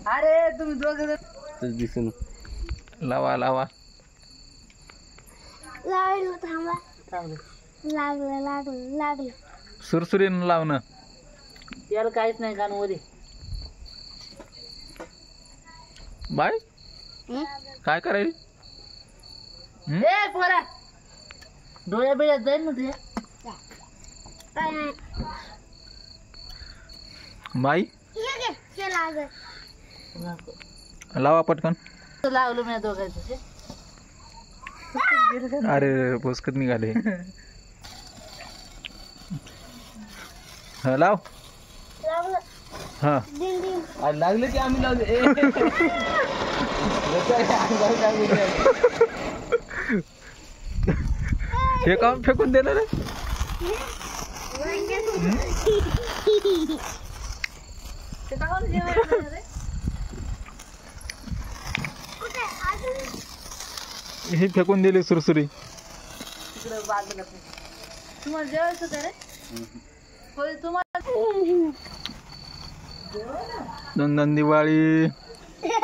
अरे तुम्ही दोघं दिसून लावा लावा लागलं थांबा लागलं लागलं लागलं सुरसुरीनं लावणं त्याला काहीच नाही का मध्ये बाय काय करायला ए पोरा डोळ्या बिळ्यात जाईल ना तुझ्या काय नाही बाई हे घे हे लागलं लावा पटकन लावलं मी दोघांचं अरे पोस्कत निघाले हा लाव लागलं हा डिंग डिंग लागले की आम्ही लावले हे काम फेकून दिलं रे कुठे अजून हे फेकून दिली सुरसुरी तिकडं बाजूला तुम्हाला जेवायचं का रे होय तुम्हाला नंदन दिवाळी हे